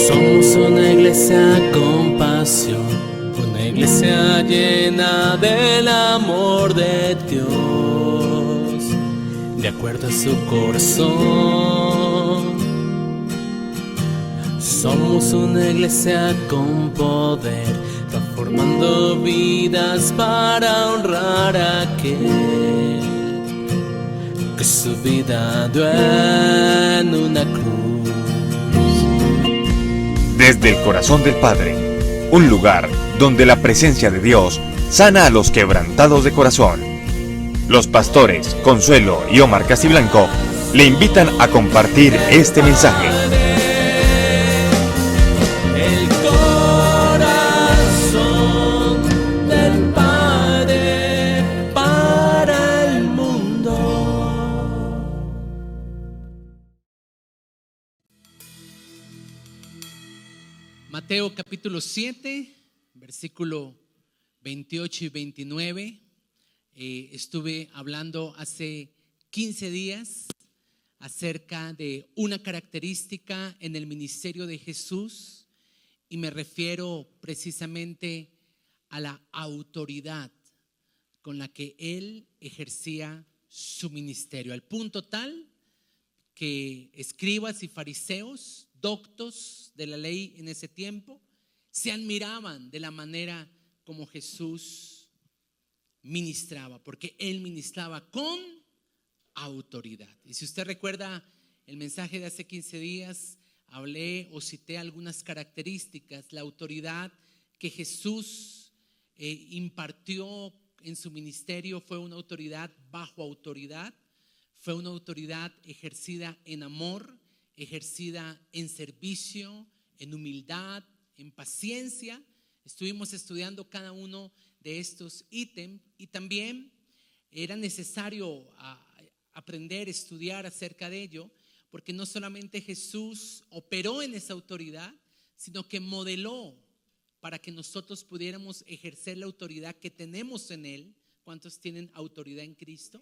Somos una iglesia con pasión, una iglesia llena del amor de Dios, de acuerdo a su corazón. Somos una iglesia con poder, transformando vidas para honrar a aquel que su vida dio en una cruz. Desde el corazón del Padre, un lugar donde la presencia de Dios sana a los quebrantados de corazón. Los pastores Consuelo y Omar Castiblanco le invitan a compartir este mensaje. El corazón del Padre para el mundo. Mateo capítulo 7, versículo 28 y 29. Estuve hablando hace 15 días acerca de una característica en el ministerio de Jesús y me refiero precisamente a la autoridad con la que Él ejercía su ministerio, al punto tal que escribas y fariseos, doctos de la ley en ese tiempo, se admiraban de la manera como Jesús ministraba, porque Él ministraba con autoridad. Y si usted recuerda el mensaje de hace 15 días, hablé o cité algunas características. La autoridad que Jesús impartió en su ministerio fue una autoridad bajo autoridad, fue una autoridad ejercida en amor, ejercida en servicio, en humildad, en paciencia. Estuvimos estudiando cada uno de estos ítems y también era necesario aprender, estudiar acerca de ello, porque no solamente Jesús operó en esa autoridad, sino que modeló para que nosotros pudiéramos ejercer la autoridad que tenemos en Él. ¿Cuántos tienen autoridad en Cristo?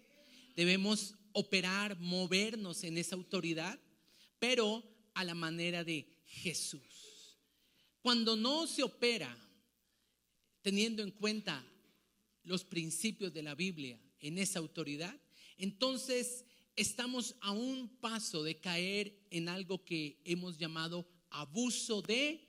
Debemos operar, movernos en esa autoridad, pero a la manera de Jesús. Cuando no se opera teniendo en cuenta los principios de la Biblia en esa autoridad, entonces estamos a un paso de caer en algo que hemos llamado abuso de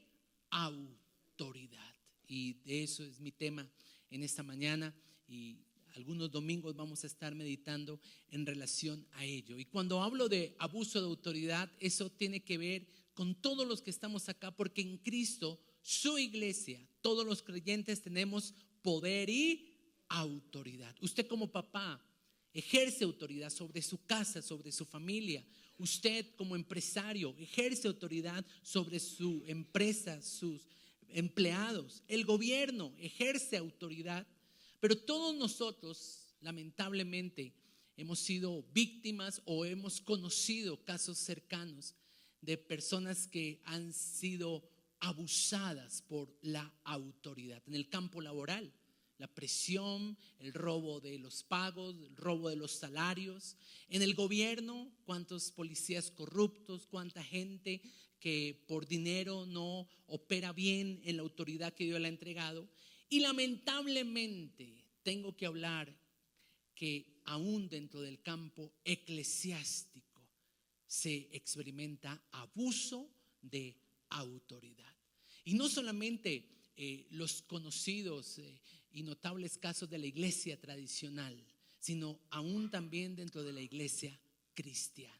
autoridad. Y de eso es mi tema en esta mañana, y algunos domingos vamos a estar meditando en relación a ello. Y cuando hablo de abuso de autoridad, eso tiene que ver con todos los que estamos acá, porque en Cristo, su iglesia, todos los creyentes tenemos poder y autoridad. Usted como papá ejerce autoridad sobre su casa, sobre su familia. Usted como empresario ejerce autoridad sobre su empresa, sus empleados. El gobierno ejerce autoridad. Pero todos nosotros, lamentablemente, hemos sido víctimas o hemos conocido casos cercanos de personas que han sido abusadas por la autoridad. En el campo laboral, la presión, el robo de los pagos, el robo de los salarios. En el gobierno, cuántos policías corruptos, cuánta gente que por dinero no opera bien en la autoridad que Dios le ha entregado. Y lamentablemente tengo que hablar que aún dentro del campo eclesiástico se experimenta abuso de autoridad. Y no solamente los conocidos y notables casos de la iglesia tradicional, sino aún también dentro de la iglesia cristiana.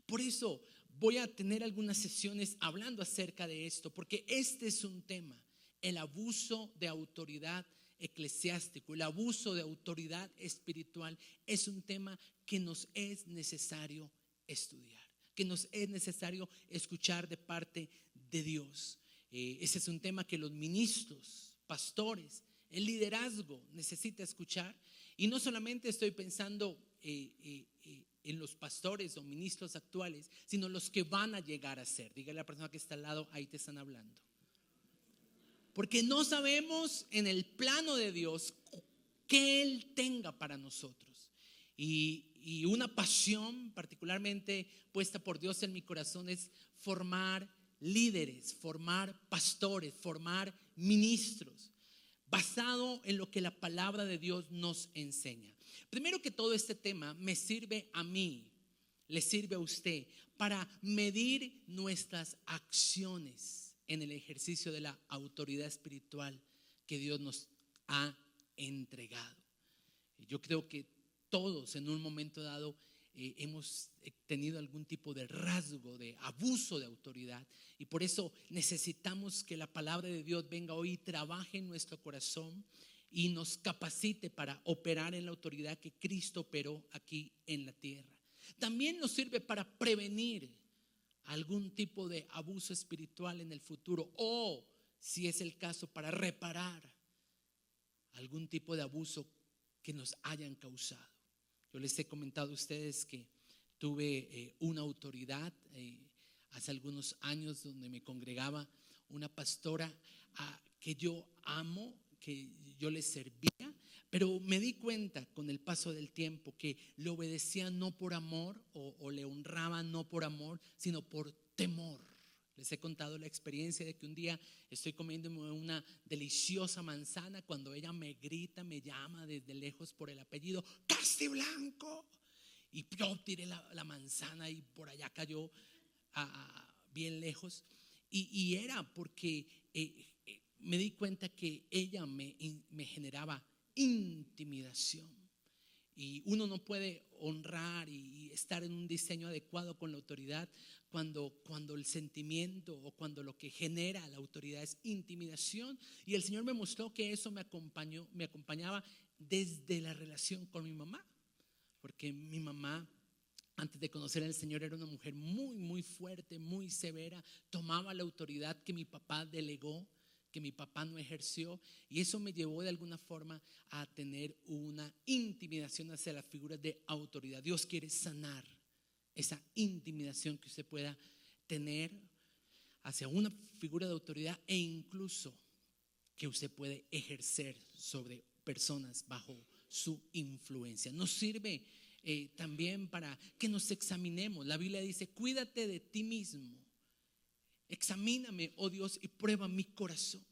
Por eso voy a tener algunas sesiones hablando acerca de esto, porque este es un tema. El abuso de autoridad eclesiástico, el abuso de autoridad espiritual es un tema que nos es necesario estudiar, que nos es necesario escuchar de parte de Dios. Ese es un tema que los ministros, pastores, el liderazgo necesita escuchar. Y no solamente estoy pensando en los pastores o ministros actuales, sino los que van a llegar a ser. Dígale a la persona que está al lado, ahí te están hablando. Porque no sabemos en el plano de Dios que Él tenga para nosotros. Y una pasión particularmente puesta por Dios en mi corazón es formar líderes, formar pastores, formar ministros, basado en lo que la palabra de Dios nos enseña. Primero que todo, este tema me sirve a mí, le sirve a usted para medir nuestras acciones en el ejercicio de la autoridad espiritual que Dios nos ha entregado. Yo creo que todos en un momento dado hemos tenido algún tipo de rasgo de abuso de autoridad, y por eso necesitamos que la palabra de Dios venga hoy y trabaje en nuestro corazón y nos capacite para operar en la autoridad que Cristo operó aquí en la tierra. También nos sirve para prevenir algún tipo de abuso espiritual en el futuro, o si es el caso, para reparar algún tipo de abuso que nos hayan causado. Yo les he comentado a ustedes que tuve una autoridad hace algunos años, donde me congregaba una pastora que yo amo, que yo le servía, pero me di cuenta con el paso del tiempo que le obedecía no por amor, o le honraba no por amor, sino por temor. Les he contado la experiencia de que un día estoy comiéndome una deliciosa manzana cuando ella me grita, me llama desde lejos por el apellido, Castiblanco, y yo tiré la manzana y por allá cayó bien lejos, y era porque me di cuenta que ella me generaba intimidación. Y uno no puede honrar y estar en un diseño adecuado con la autoridad cuando el sentimiento o cuando lo que genera la autoridad es intimidación. Y el Señor me mostró que eso me acompañaba desde la relación con mi mamá, porque mi mamá, antes de conocer al Señor, era una mujer muy, muy fuerte, muy severa. Tomaba la autoridad que mi papá delegó, que mi papá no ejerció, y eso me llevó de alguna forma a tener una intimidación hacia las figuras de autoridad. Dios quiere sanar esa intimidación que usted pueda tener hacia una figura de autoridad, e incluso que usted puede ejercer sobre personas bajo su influencia. Nos sirve también para que nos examinemos. La Biblia dice: cuídate de ti mismo, examíname, oh Dios, y prueba mi corazón.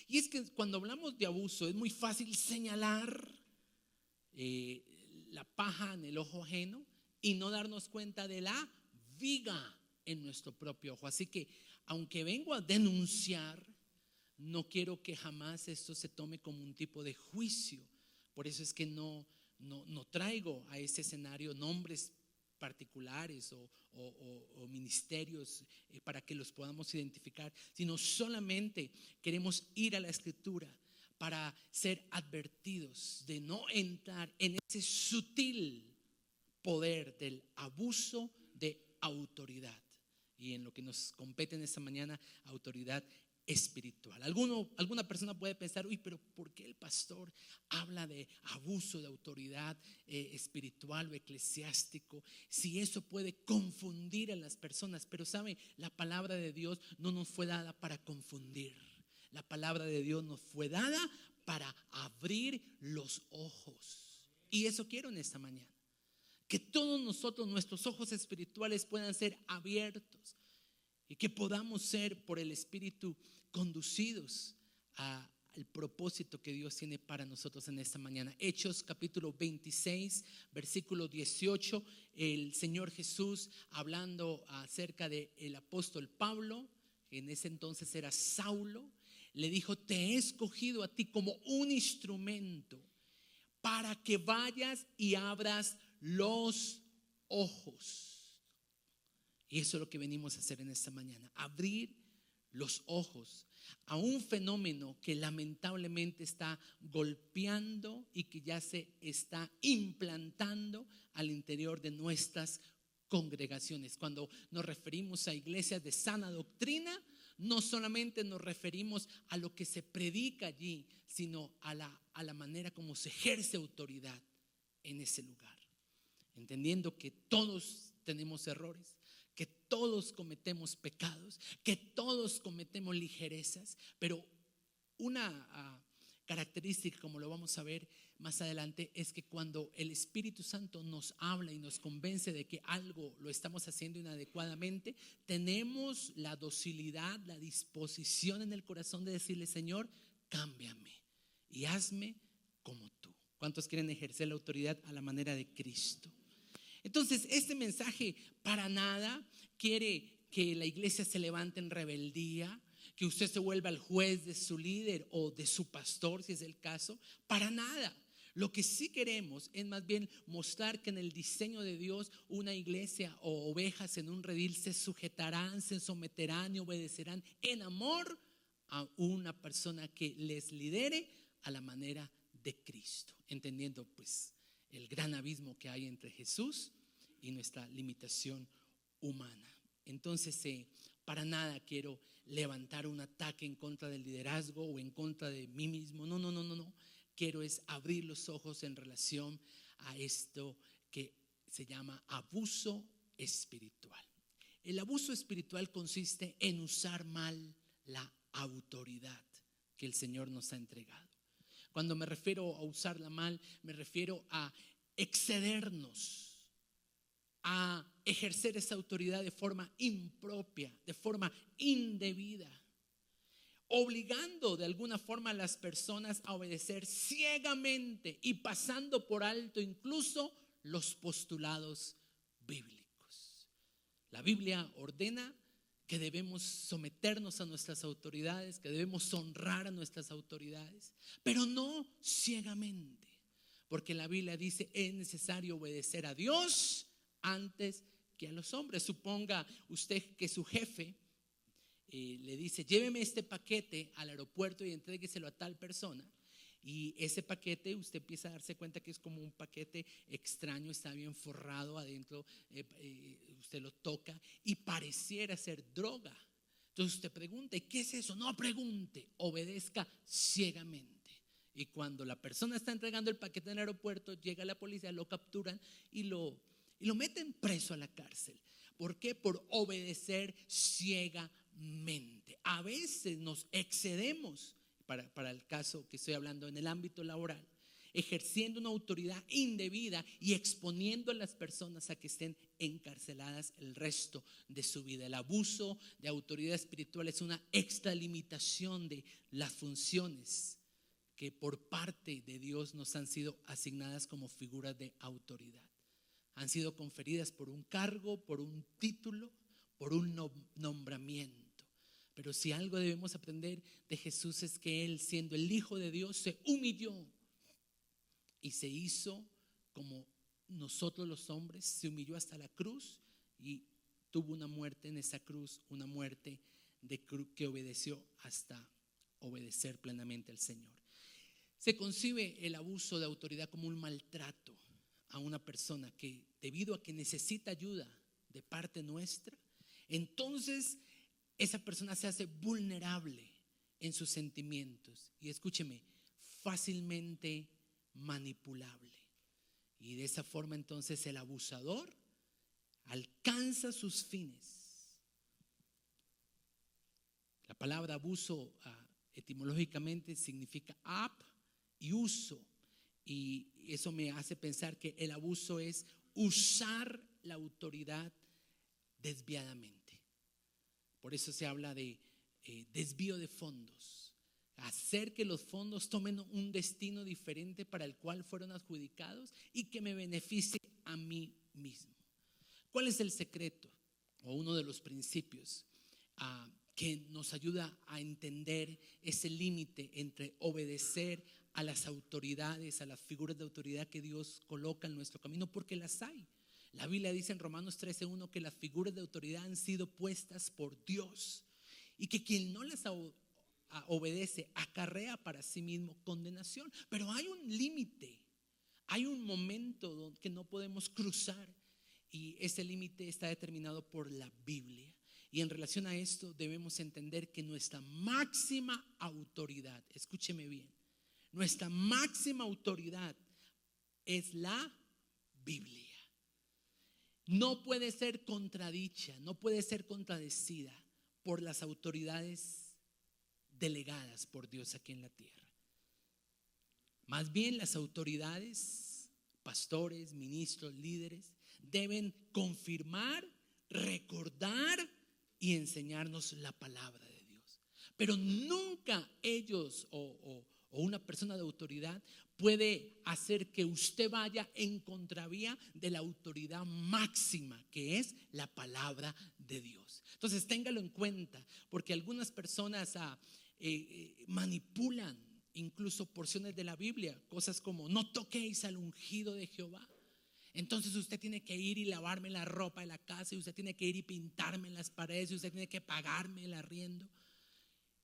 Y es que cuando hablamos de abuso es muy fácil señalar la paja en el ojo ajeno y no darnos cuenta de la viga en nuestro propio ojo. Así que, aunque vengo a denunciar, no quiero que jamás esto se tome como un tipo de juicio. Por eso es que no traigo a ese escenario nombres particulares o ministerios para que los podamos identificar, sino solamente queremos ir a la Escritura para ser advertidos de no entrar en ese sutil poder del abuso de autoridad, y en lo que nos compete en esta mañana, autoridad espiritual. Alguna persona puede pensar: uy, pero ¿por qué el pastor habla de abuso de autoridad espiritual o eclesiástico? Si eso puede confundir a las personas. Pero sabe, la palabra de Dios no nos fue dada para confundir. La palabra de Dios nos fue dada para abrir los ojos. Y eso quiero en esta mañana, que todos nosotros, nuestros ojos espirituales puedan ser abiertos, y que podamos ser por el Espíritu conducidos al propósito que Dios tiene para nosotros en esta mañana. Hechos capítulo 26, versículo 18, el Señor Jesús, hablando acerca del apóstol Pablo, que en ese entonces era Saulo, le dijo: te he escogido a ti como un instrumento para que vayas y abras los ojos. Y eso es lo que venimos a hacer en esta mañana: abrir los ojos a un fenómeno que lamentablemente está golpeando y que ya se está implantando al interior de nuestras congregaciones. Cuando nos referimos a iglesias de sana doctrina, no solamente nos referimos a lo que se predica allí, sino a la manera como se ejerce autoridad en ese lugar, entendiendo que todos tenemos errores, que todos cometemos pecados, que todos cometemos ligerezas, pero una característica, como lo vamos a ver, más adelante es que cuando el Espíritu Santo nos habla y nos convence de que algo lo estamos haciendo inadecuadamente, tenemos la docilidad, la disposición en el corazón de decirle: Señor, cámbiame y hazme como tú. ¿Cuántos quieren ejercer la autoridad a la manera de Cristo? Entonces, este mensaje para nada quiere que la iglesia se levante en rebeldía, que usted se vuelva el juez de su líder o de su pastor, si es el caso. Para nada. Lo que sí queremos es más bien mostrar que en el diseño de Dios una iglesia o ovejas en un redil se sujetarán, se someterán y obedecerán en amor a una persona que les lidere a la manera de Cristo, entendiendo pues el gran abismo que hay entre Jesús y nuestra limitación humana. Entonces para nada quiero levantar un ataque en contra del liderazgo o en contra de mí mismo. No. Quiero es abrir los ojos en relación a esto que se llama abuso espiritual. El abuso espiritual consiste en usar mal la autoridad que el Señor nos ha entregado. Cuando me refiero a usarla mal, me refiero a excedernos, a ejercer esa autoridad de forma impropia, de forma indebida, obligando de alguna forma a las personas a obedecer ciegamente y pasando por alto incluso los postulados bíblicos. La Biblia ordena que debemos someternos a nuestras autoridades, que debemos honrar a nuestras autoridades, pero no ciegamente, porque la Biblia dice: es necesario obedecer a Dios antes que a los hombres. Suponga usted que su jefe le dice: lléveme este paquete al aeropuerto y entrégueselo a tal persona. Y ese paquete usted empieza a darse cuenta que es como un paquete extraño, está bien forrado adentro, usted lo toca y pareciera ser droga. Entonces usted pregunta: ¿qué es eso? No pregunte, obedezca ciegamente. Y cuando la persona está entregando el paquete en el aeropuerto, llega la policía, lo capturan y lo meten preso a la cárcel. ¿Por qué? Por obedecer ciegamente. A veces nos excedemos, para el caso que estoy hablando en el ámbito laboral, ejerciendo una autoridad indebida y exponiendo a las personas a que estén encarceladas el resto de su vida. El abuso de autoridad espiritual es una extralimitación de las funciones que por parte de Dios nos han sido asignadas como figuras de autoridad. Han sido conferidas por un cargo, por un título, por un nombramiento. Pero si algo debemos aprender de Jesús es que Él, siendo el Hijo de Dios, se humilló y se hizo como nosotros los hombres, se humilló hasta la cruz y tuvo una muerte en esa cruz, una muerte que obedeció hasta obedecer plenamente al Señor. Se concibe el abuso de autoridad como un maltrato a una persona que, debido a que necesita ayuda de parte nuestra, entonces esa persona se hace vulnerable en sus sentimientos y, escúcheme, fácilmente manipulable. Y de esa forma entonces el abusador alcanza sus fines. La palabra abuso etimológicamente significa up y uso, y eso me hace pensar que el abuso es usar la autoridad desviadamente. Por eso se habla de desvío de fondos, hacer que los fondos tomen un destino diferente para el cual fueron adjudicados y que me beneficie a mí mismo. ¿Cuál es el secreto o uno de los principios que nos ayuda a entender ese límite entre obedecer a las autoridades, a las figuras de autoridad que Dios coloca en nuestro camino? Porque las hay. La Biblia dice en Romanos 13:1 que las figuras de autoridad han sido puestas por Dios y que quien no las obedece acarrea para sí mismo condenación. Pero hay un límite, hay un momento que no podemos cruzar, y ese límite está determinado por la Biblia. Y en relación a esto debemos entender que nuestra máxima autoridad, escúcheme bien, nuestra máxima autoridad es la Biblia. No puede ser contradicha, no puede ser contradecida por las autoridades delegadas por Dios aquí en la tierra. Más bien las autoridades, pastores, ministros, líderes, deben confirmar, recordar y enseñarnos la palabra de Dios. Pero nunca ellos o una persona de autoridad puede hacer que usted vaya en contravía de la autoridad máxima, que es la palabra de Dios. Entonces téngalo en cuenta, porque algunas personas manipulan incluso porciones de la Biblia, cosas como no toquéis al ungido de Jehová. Entonces usted tiene que ir y lavarme la ropa de la casa, y usted tiene que ir y pintarme las paredes, y usted tiene que pagarme el arriendo.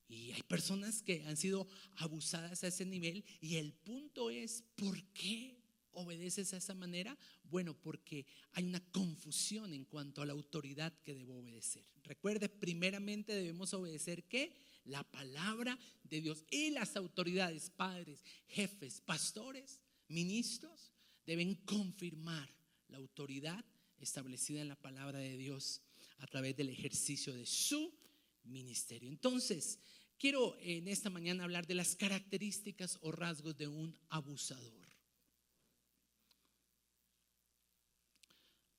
Y hay personas que han sido abusadas a ese nivel, y el punto es, ¿por qué obedeces a esa manera? Bueno, porque hay una confusión en cuanto a la autoridad que debo obedecer. Recuerde, primeramente debemos obedecer ¿qué? La palabra de Dios. Y las autoridades, padres, jefes, pastores, ministros, deben confirmar la autoridad establecida en la palabra de Dios a través del ejercicio de su ministerio. Entonces, quiero en esta mañana hablar de las características o rasgos de un abusador,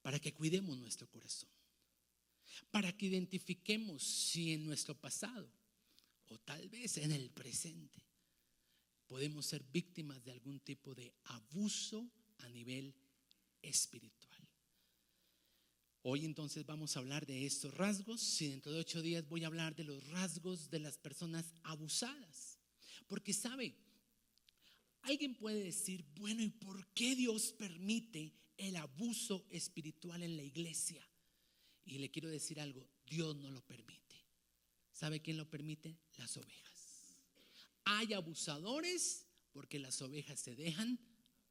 para que cuidemos nuestro corazón, para que identifiquemos si en nuestro pasado o tal vez en el presente podemos ser víctimas de algún tipo de abuso a nivel espiritual. Hoy entonces vamos a hablar de estos rasgos, y dentro de 8 días voy a hablar de los rasgos de las personas abusadas. Porque sabe, alguien puede decir, bueno, ¿y por qué Dios permite el abuso espiritual en la iglesia? Y le quiero decir algo, Dios no lo permite. ¿Sabe quién lo permite? Las ovejas. Hay abusadores porque las ovejas se dejan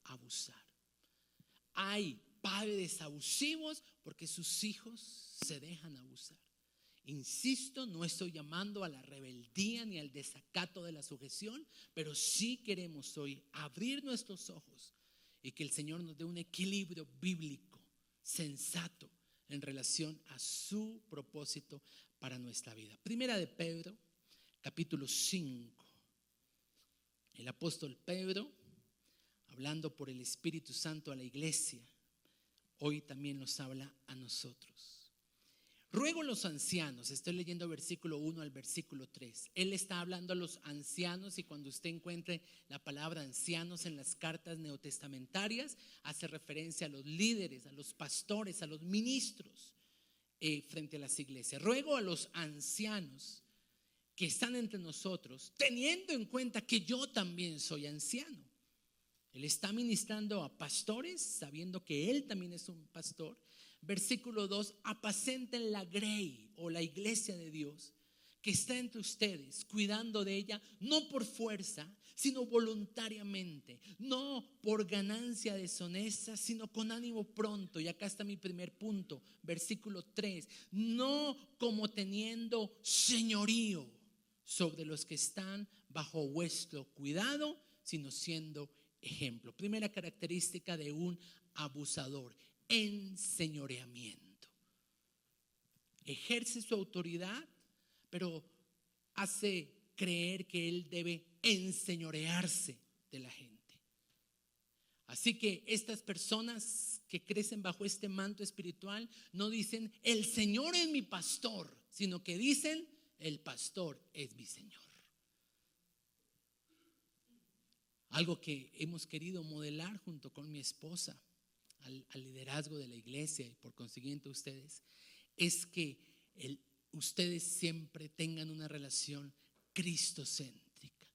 abusar. Hay padres abusivos porque sus hijos se dejan abusar. Insisto, no estoy llamando a la rebeldía ni al desacato de la sujeción, pero sí queremos hoy abrir nuestros ojos y que el Señor nos dé un equilibrio bíblico sensato en relación a su propósito para nuestra vida. Primera de Pedro, capítulo 5. El apóstol Pedro, hablando por el Espíritu Santo a la iglesia, hoy también nos habla a nosotros. Ruego a los ancianos, estoy leyendo versículo 1 al versículo 3. Él está hablando a los ancianos, y cuando usted encuentre la palabra ancianos en las cartas neotestamentarias, hace referencia a los líderes, a los pastores, a los ministros frente a las iglesias. Ruego a los ancianos que están entre nosotros, teniendo en cuenta que yo también soy anciano. Él está ministrando a pastores, sabiendo que él también es un pastor. Versículo 2, apacenten la grey o la iglesia de Dios que está entre ustedes, cuidando de ella, no por fuerza, sino voluntariamente, no por ganancia deshonesta, sino con ánimo pronto. Y acá está mi primer punto, versículo 3, no como teniendo señorío sobre los que están bajo vuestro cuidado, sino siendo ejemplo. Primera característica de un abusador: enseñoreamiento. Ejerce su autoridad, pero hace creer que él debe enseñorearse de la gente. Así que estas personas que crecen bajo este manto espiritual no dicen el Señor es mi pastor, sino que dicen el pastor es mi Señor. Algo que hemos querido modelar junto con mi esposa al liderazgo de la iglesia, y por consiguiente ustedes, es que ustedes siempre tengan una relación cristocéntrica,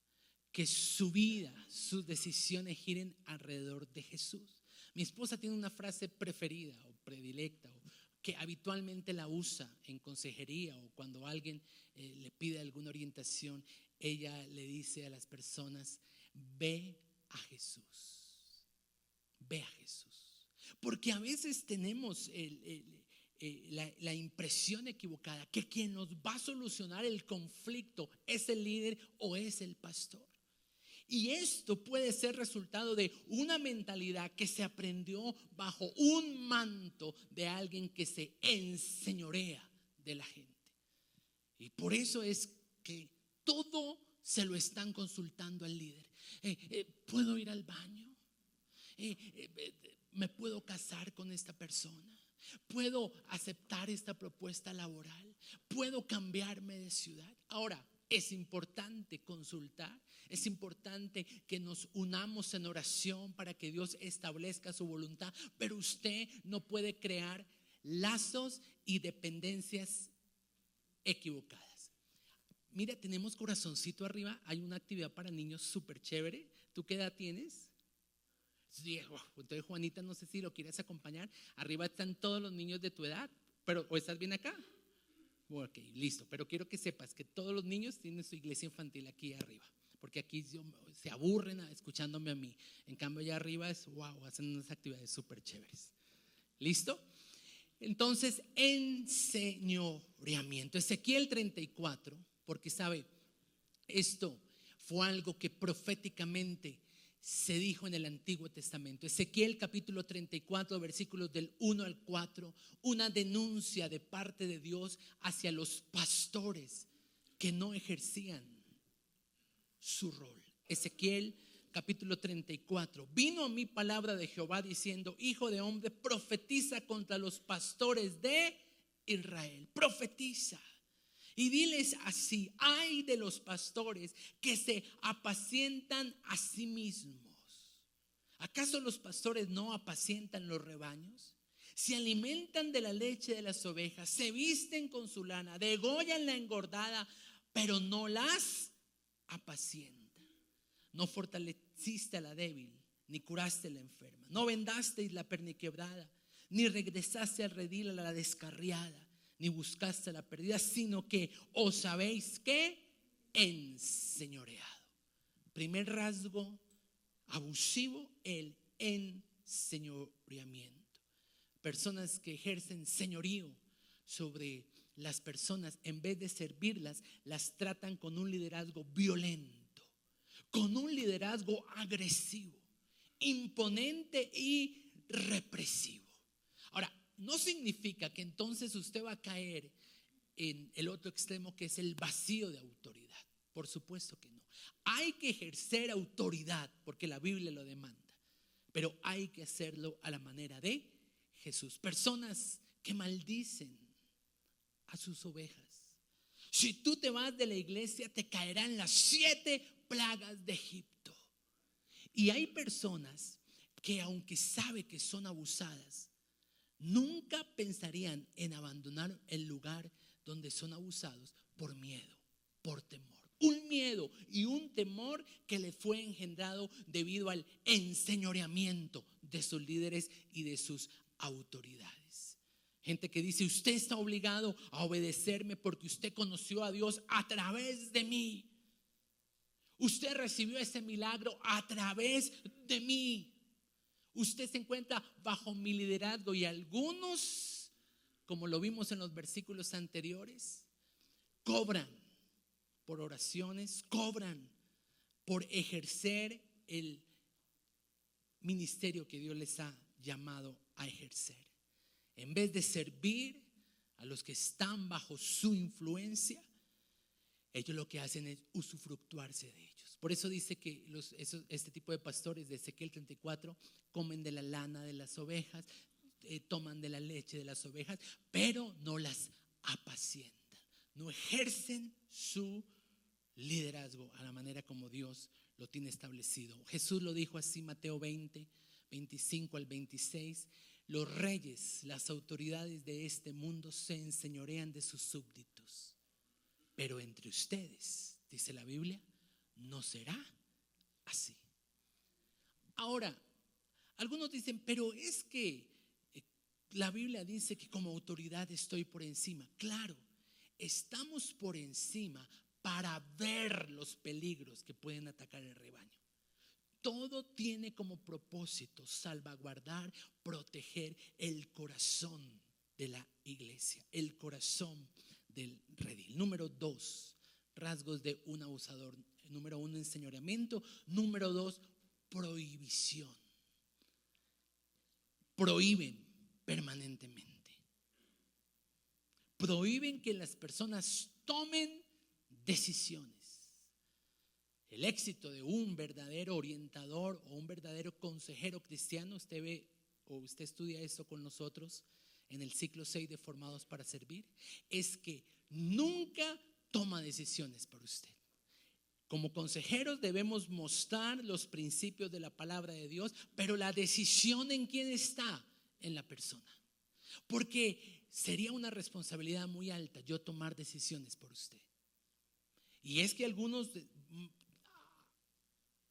que su vida, sus decisiones giren alrededor de Jesús. Mi esposa tiene una frase preferida o predilecta, o que habitualmente la usa en consejería o cuando alguien le pide alguna orientación. Ella le dice a las personas: ve a Jesús, ve a Jesús. Porque a veces tenemos la impresión equivocada que quien nos va a solucionar el conflicto es el líder o es el pastor. Y esto puede ser resultado de una mentalidad que se aprendió bajo un manto de alguien que se enseñorea de la gente. Y por eso es que todo se lo están consultando al líder. ¿Puedo ir al baño? ¿Me puedo casar con esta persona? ¿Puedo aceptar esta propuesta laboral? ¿Puedo cambiarme de ciudad? Ahora, es importante consultar, es importante que nos unamos en oración para que Dios establezca su voluntad, pero usted no puede crear lazos y dependencias equivocadas. Mira, tenemos corazoncito arriba, hay una actividad para niños súper chévere. ¿Tú qué edad tienes? Sí, entonces Juanita, no sé si lo quieres acompañar. Arriba están todos los niños de tu edad, pero ¿o estás bien acá? Ok, listo, pero quiero que sepas que todos los niños tienen su iglesia infantil aquí arriba, porque aquí se aburren escuchándome a mí. En cambio allá arriba es wow, hacen unas actividades súper chéveres. ¿Listo? Entonces, enseñoreamiento. Ezequiel 34, porque sabe, esto fue algo que proféticamente se dijo en el Antiguo Testamento. Ezequiel capítulo 34, versículos del 1 al 4, una denuncia de parte de Dios hacia los pastores que no ejercían su rol. Ezequiel capítulo 34, vino a mí palabra de Jehová diciendo: hijo de hombre, profetiza contra los pastores de Israel. Profetiza y diles así: ay de los pastores que se apacientan a sí mismos. ¿Acaso los pastores no apacientan los rebaños? Se alimentan de la leche de las ovejas, se visten con su lana, degollan la engordada, pero no las apacientan. No fortaleciste a la débil, ni curaste a la enferma. No vendasteis la perniquebrada, ni regresaste al redil a la descarriada, ni buscaste a la perdida, sino que os habéis que enseñoreado. Primer rasgo abusivo, el enseñoreamiento. Personas que ejercen señorío sobre las personas, en vez de servirlas, las tratan con un liderazgo violento, con un liderazgo agresivo, imponente y represivo. Ahora, no significa que entonces usted va a caer en el otro extremo, que es el vacío de autoridad. Por supuesto que no. Hay que ejercer autoridad porque la Biblia lo demanda, pero hay que hacerlo a la manera de Jesús. Personas que maldicen a sus ovejas. Si tú te vas de la iglesia, te caerán las 7 plagas de Egipto. Y hay personas que, aunque sabe que son abusadas, nunca pensarían en abandonar el lugar donde son abusados por miedo, por temor. Un miedo y un temor que le fue engendrado debido al enseñoreamiento de sus líderes y de sus autoridades. Gente que dice: usted está obligado a obedecerme porque usted conoció a Dios a través de mí. Usted recibió ese milagro a través de mí. Usted se encuentra bajo mi liderazgo. Y algunos, como lo vimos en los versículos anteriores, cobran por oraciones, cobran por ejercer el ministerio que Dios les ha llamado a ejercer. En vez de servir a los que están bajo su influencia, ellos lo que hacen es usufructuarse de ellos. Por eso dice que este tipo de pastores de Ezequiel 34 comen de la lana de las ovejas, toman de la leche de las ovejas, pero no las apacientan, no ejercen su liderazgo a la manera como Dios lo tiene establecido. Jesús lo dijo así, Mateo 20, 25 al 26: los reyes, las autoridades de este mundo se enseñorean de sus súbditos, pero entre ustedes, dice la Biblia, no será así. Ahora, algunos dicen: pero es que la Biblia dice que como autoridad estoy por encima. Claro, estamos por encima para ver los peligros que pueden atacar el rebaño. Todo tiene como propósito salvaguardar, proteger el corazón de la iglesia, el corazón del redil. Número 2, rasgos de un abusador. Número 1, enseñoreamiento. Número 2, prohibición. Prohíben permanentemente. Prohíben que las personas tomen decisiones. El éxito de un verdadero orientador o un verdadero consejero cristiano, usted ve o usted estudia esto con nosotros en el ciclo 6 de Formados para Servir, es que nunca toma decisiones por usted. Como consejeros debemos mostrar los principios de la palabra de Dios, pero la decisión en quién está, en la persona. Porque sería una responsabilidad muy alta yo tomar decisiones por usted. Y es que algunos,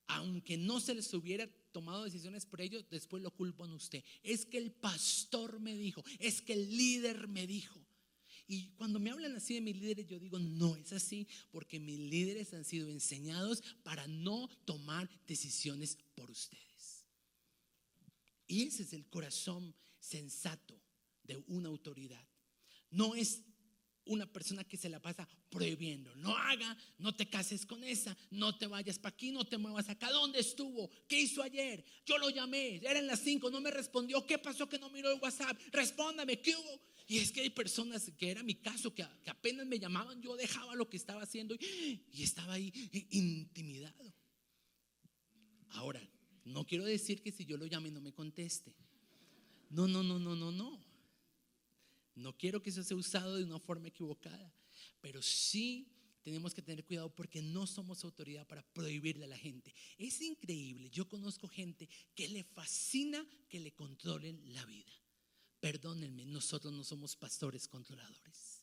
aunque no se les hubiera tomado decisiones por ellos, después lo culpan a usted. Es que el pastor me dijo, es que el líder me dijo. Y cuando me hablan así de mis líderes, yo digo, no es así, porque mis líderes han sido enseñados para no tomar decisiones por ustedes. Y ese es el corazón sensato de una autoridad. No es una persona que se la pasa prohibiendo. No haga, no te cases con esa, no te vayas para aquí, no te muevas acá. ¿Dónde estuvo? ¿Qué hizo ayer? Yo lo llamé, eran las 5, no me respondió. ¿Qué pasó que no miró el WhatsApp? Respóndame, ¿qué hubo? Y es que hay personas, que era mi caso, que apenas me llamaban, yo dejaba lo que estaba haciendo y estaba ahí intimidado. Ahora, no quiero decir que si yo lo llame no me conteste. No. No quiero que eso sea usado de una forma equivocada, pero sí tenemos que tener cuidado porque no somos autoridad para prohibirle a la gente. Es increíble, yo conozco gente que le fascina que le controlen la vida. Perdónenme, nosotros no somos pastores controladores.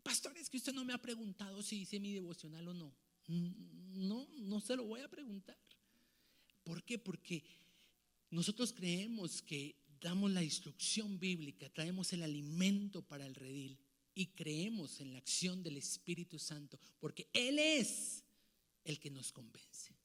Pastores, que usted no me ha preguntado si hice mi devocional o no. No se lo voy a preguntar. ¿Por qué? Porque nosotros creemos que damos la instrucción bíblica, traemos el alimento para el redil y creemos en la acción del Espíritu Santo, porque Él es el que nos convence.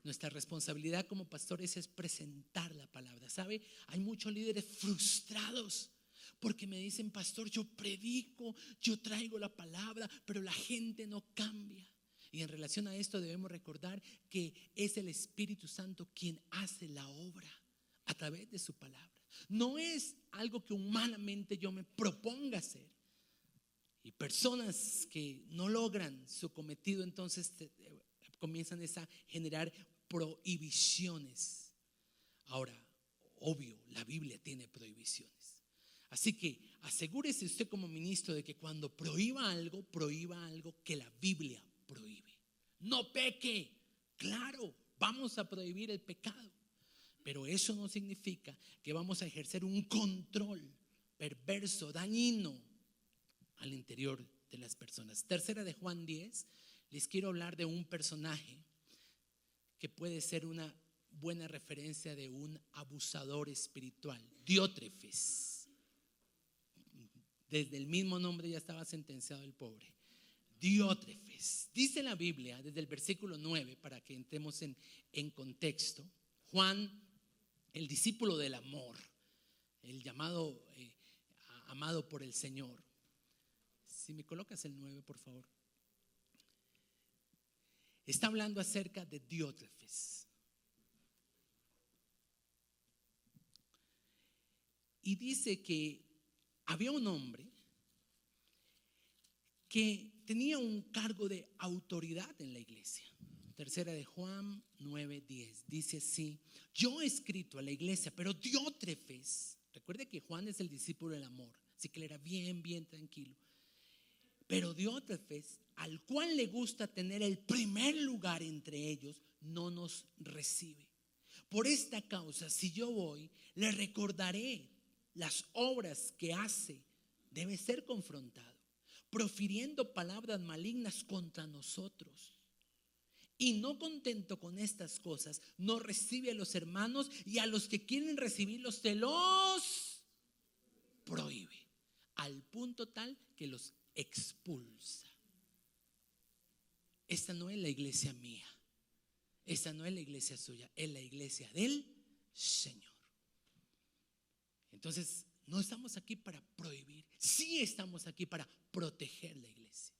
Nuestra responsabilidad como pastores es presentar la palabra. ¿Sabe? Hay muchos líderes frustrados porque me dicen, pastor, yo predico, yo traigo la palabra, pero la gente no cambia. Y en relación a esto debemos recordar que es el Espíritu Santo quien hace la obra a través de su palabra. No es algo que humanamente yo me proponga hacer. Y personas que no logran su cometido, entonces comienzan a generar prohibiciones. Ahora, obvio, la Biblia tiene prohibiciones. Así que asegúrese usted como ministro de que cuando prohíba algo que la Biblia prohíbe. No peque. Claro, vamos a prohibir el pecado. Pero eso no significa que vamos a ejercer un control perverso, dañino al interior de las personas. Tercera de Juan 10, les quiero hablar de un personaje que puede ser una buena referencia de un abusador espiritual, Diótrefes. Desde el mismo nombre ya estaba sentenciado el pobre. Diótrefes. Dice la Biblia desde el versículo 9, para que entremos en contexto. Juan, el discípulo del amor, el llamado amado por el Señor. Si me colocas el 9, por favor. Está hablando acerca de Diótrefes. Y dice que había un hombre que tenía un cargo de autoridad en la iglesia. Tercera de Juan 9:10 dice así: yo he escrito a la iglesia, pero Diótrefes, recuerde que Juan es el discípulo del amor, así que él era bien tranquilo. Pero Diótrefes, al cual le gusta tener el primer lugar entre ellos, no nos recibe. Por esta causa, si yo voy, le recordaré las obras que hace. Debe ser confrontado, profiriendo palabras malignas contra nosotros. Y no contento con estas cosas, no recibe a los hermanos, y a los que quieren recibirlos se los prohíbe, al punto tal que los expulsa. Esta no es la iglesia mía, esta no es la iglesia suya, es la iglesia del Señor. Entonces, no estamos aquí para prohibir, sí estamos aquí para proteger la iglesia.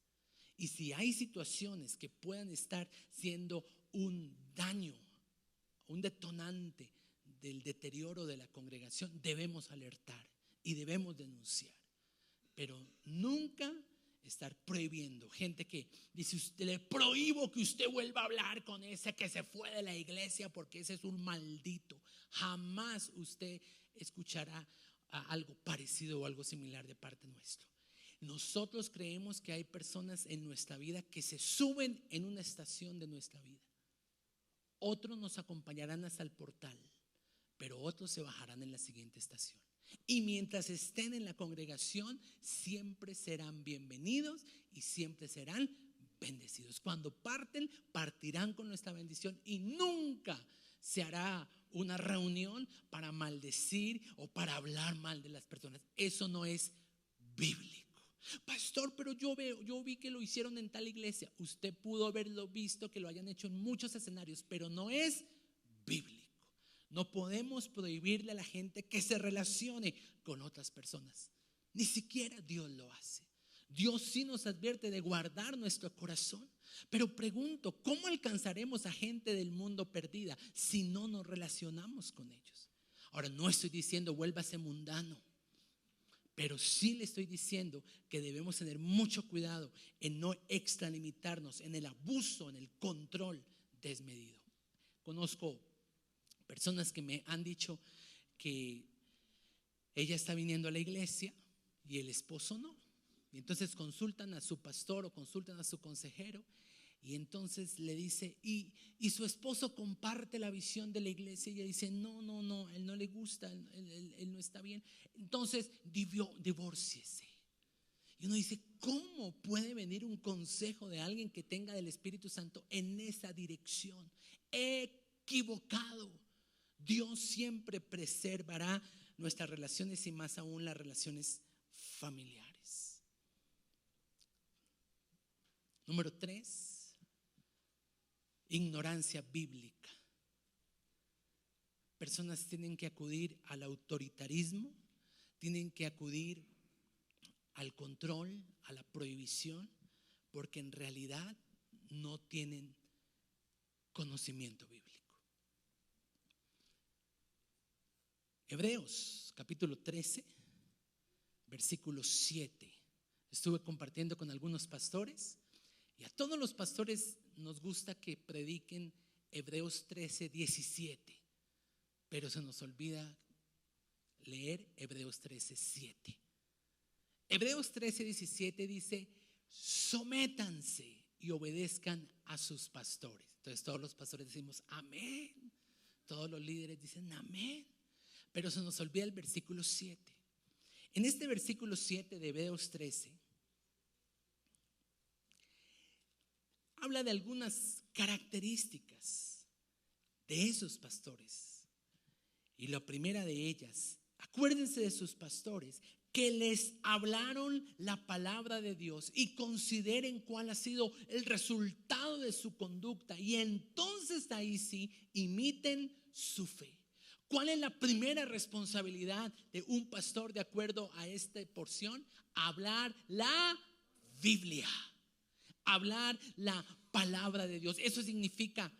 Y si hay situaciones que puedan estar siendo un daño, un detonante del deterioro de la congregación, debemos alertar y debemos denunciar. Pero nunca estar prohibiendo. Gente que dice: usted, le prohíbo que usted vuelva a hablar con ese que se fue de la iglesia porque ese es un maldito. Jamás usted escuchará algo parecido o algo similar de parte nuestra. Nosotros creemos que hay personas en nuestra vida que se suben en una estación de nuestra vida. Otros nos acompañarán hasta el portal, pero otros se bajarán en la siguiente estación. Y mientras estén en la congregación, siempre serán bienvenidos y siempre serán bendecidos. Cuando parten, partirán con nuestra bendición y nunca se hará una reunión para maldecir o para hablar mal de las personas. Eso no es bíblico. Pastor, pero yo vi que lo hicieron en tal iglesia. Usted pudo haberlo visto, que lo hayan hecho en muchos escenarios, pero no es bíblico. No podemos prohibirle a la gente que se relacione con otras personas. Ni siquiera Dios lo hace. Dios sí nos advierte de guardar nuestro corazón. Pero pregunto, ¿cómo alcanzaremos a gente del mundo perdida si no nos relacionamos con ellos? Ahora, no estoy diciendo vuélvase mundano, pero sí le estoy diciendo que debemos tener mucho cuidado en no extralimitarnos en el abuso, en el control desmedido. Conozco personas que me han dicho que ella está viniendo a la iglesia y el esposo no. Y entonces consultan a su pastor o consultan a su consejero y entonces le dice, y su esposo comparte la visión de la iglesia, y ella dice, no, él no le gusta, él no está bien. Entonces divórciese. Y uno dice, ¿cómo puede venir un consejo de alguien que tenga del Espíritu Santo en esa dirección? Equivocado. Dios siempre preservará nuestras relaciones y más aún las relaciones familiares. Número 3, ignorancia bíblica. Personas tienen que acudir al autoritarismo, tienen que acudir al control, a la prohibición, porque en realidad no tienen conocimiento bíblico. Hebreos capítulo 13, versículo 7. Estuve compartiendo con algunos pastores y a todos los pastores nos gusta que prediquen Hebreos 13, 17, pero se nos olvida leer Hebreos 13, 7. Hebreos 13, 17 dice: sométanse y obedezcan a sus pastores. Entonces todos los pastores decimos amén, todos los líderes dicen amén, pero se nos olvida el versículo 7. En este versículo 7 de Hebreos 13 habla de algunas características de esos pastores. Y la primera de ellas, acuérdense de sus pastores que les hablaron la palabra de Dios y consideren cuál ha sido el resultado de su conducta, y entonces ahí sí imiten su fe. ¿Cuál es la primera responsabilidad de un pastor de acuerdo a esta porción? Hablar la Biblia, hablar la palabra de Dios. Eso significa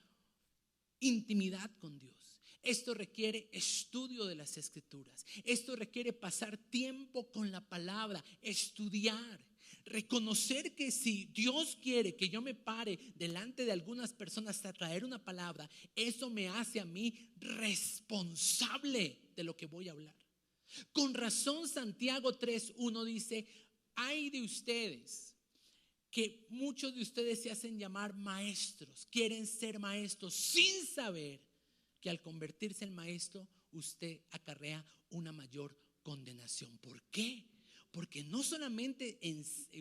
intimidad con Dios. Esto requiere estudio de las Escrituras. Esto requiere pasar tiempo con la palabra, estudiar, reconocer que si Dios quiere que yo me pare delante de algunas personas a traer una palabra, eso me hace a mí responsable de lo que voy a hablar. Con razón Santiago 3:1 dice: ay de ustedes, que muchos de ustedes se hacen llamar maestros, quieren ser maestros sin saber que al convertirse en maestro usted acarrea una mayor condenación. ¿Por qué? Porque no solamente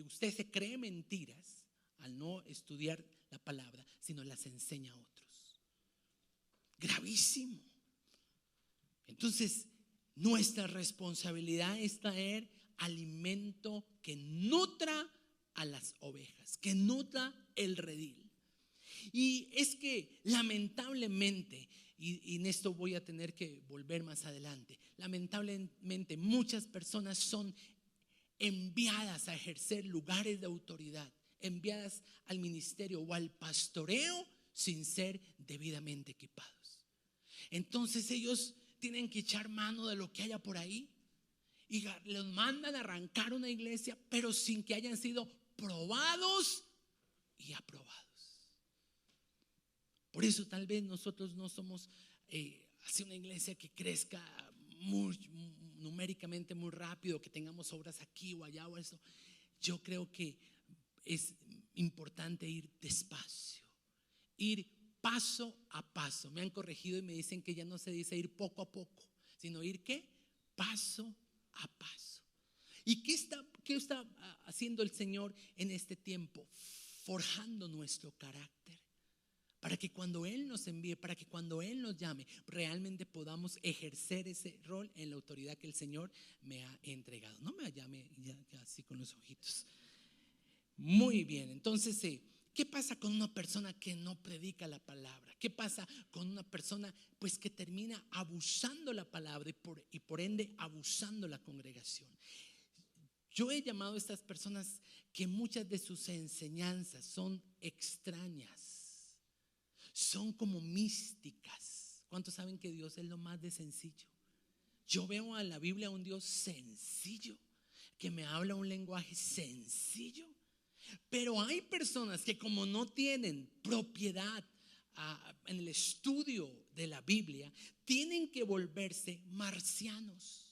usted se cree mentiras al no estudiar la palabra, sino las enseña a otros. Gravísimo. Entonces, nuestra responsabilidad es traer alimento que nutra a las ovejas, que nutra el redil. Y es que lamentablemente, y en esto voy a tener que volver más adelante, lamentablemente muchas personas son enviadas a ejercer lugares de autoridad, enviadas al ministerio o al pastoreo sin ser debidamente equipados. Entonces ellos tienen que echar mano de lo que haya por ahí y los mandan a arrancar una iglesia, pero sin que hayan sido probados y aprobados. Por eso tal vez nosotros no somos así una iglesia que crezca numéricamente muy rápido, que tengamos obras aquí o allá o eso. Yo creo que es importante ir despacio, ir paso a paso. Me han corregido y me dicen que ya no se dice ir poco a poco, sino ir ¿qué? Paso a paso. ¿Y qué está haciendo el Señor en este tiempo? Forjando nuestro carácter, para que cuando Él nos envíe, para que cuando Él nos llame, realmente podamos ejercer ese rol en la autoridad que el Señor me ha entregado. No me llame ya así con los ojitos. Muy bien, entonces ¿qué pasa con una persona que no predica la palabra? ¿Qué pasa con una persona pues que termina abusando la palabra y por ende abusando la congregación? Yo he llamado a estas personas que muchas de sus enseñanzas son extrañas, son como místicas. ¿Cuántos saben que Dios es lo más de sencillo? Yo veo en la Biblia un Dios sencillo, que me habla un lenguaje sencillo. Pero hay personas que como no tienen propiedad en el estudio de la Biblia, tienen que volverse marcianos.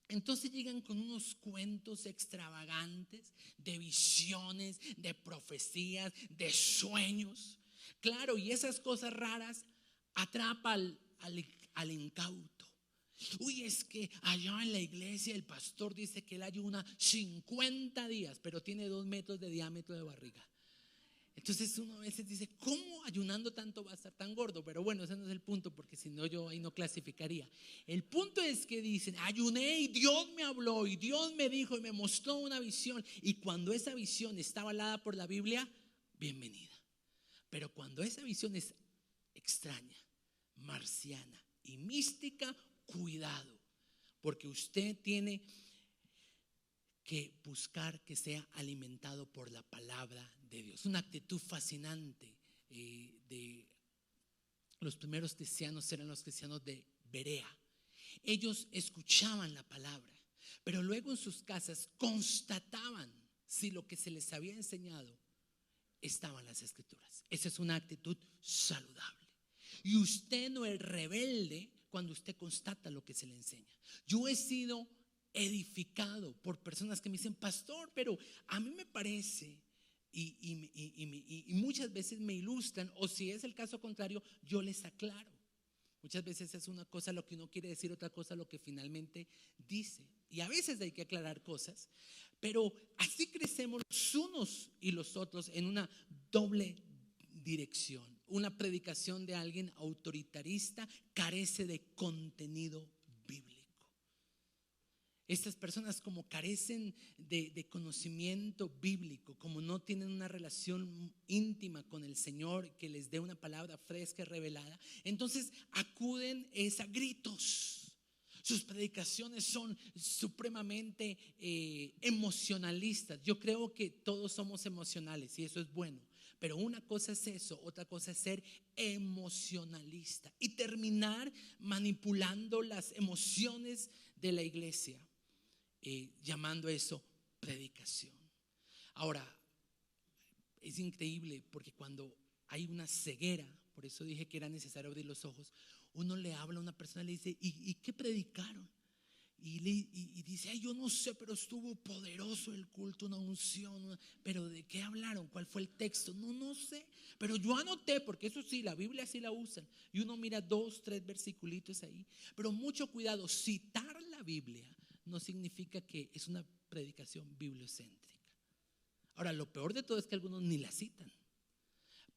Entonces llegan con unos cuentos extravagantes de visiones, de profecías, de sueños. Claro, y esas cosas raras atrapan al incauto. Uy, es que allá en la iglesia el pastor dice que él ayuna 50 días, pero tiene 2 metros de diámetro de barriga. Entonces uno a veces dice, ¿cómo ayunando tanto va a estar tan gordo? Pero bueno, ese no es el punto, porque si no yo ahí no clasificaría. El punto es que dicen, ayuné y Dios me habló y Dios me dijo y me mostró una visión. Y cuando esa visión está avalada por la Biblia, bienvenida. Pero cuando esa visión es extraña, marciana y mística, cuidado, porque usted tiene que buscar que sea alimentado por la palabra de Dios. Una actitud fascinante de los primeros cristianos eran los cristianos de Berea. Ellos escuchaban la palabra, pero luego en sus casas constataban si lo que se les había enseñado estaba en las escrituras. Esa es una actitud saludable. Y usted no es rebelde cuando usted constata lo que se le enseña. Yo he sido edificado por personas que me dicen, pastor, pero a mí me parece, y muchas veces me ilustran, o si es el caso contrario, yo les aclaro. Muchas veces es una cosa lo que uno quiere decir, otra cosa lo que finalmente dice. Y a veces hay que aclarar cosas, pero así crecemos los unos y los otros en una doble dirección. Una predicación de alguien autoritarista carece de contenido bíblico. Estas personas, como carecen de conocimiento bíblico, como no tienen una relación íntima con el Señor que les dé una palabra fresca y revelada, entonces acuden a gritos. Sus predicaciones son supremamente emocionalistas. Yo creo que todos somos emocionales y eso es bueno. Pero una cosa es eso, otra cosa es ser emocionalista y terminar manipulando las emociones de la iglesia, llamando eso predicación. Ahora, es increíble porque cuando hay una ceguera, por eso dije que era necesario abrir los ojos, uno le habla a una persona y le dice, ¿y qué predicaron? Y dice, ay, yo no sé, pero estuvo poderoso el culto, una unción. Pero ¿de qué hablaron? ¿Cuál fue el texto? No sé, pero yo anoté, porque eso sí, la Biblia sí la usan. Y uno mira 2, 3 versiculitos ahí. Pero mucho cuidado, citar la Biblia no significa que es una predicación bibliocéntrica. Ahora, lo peor de todo es que algunos ni la citan.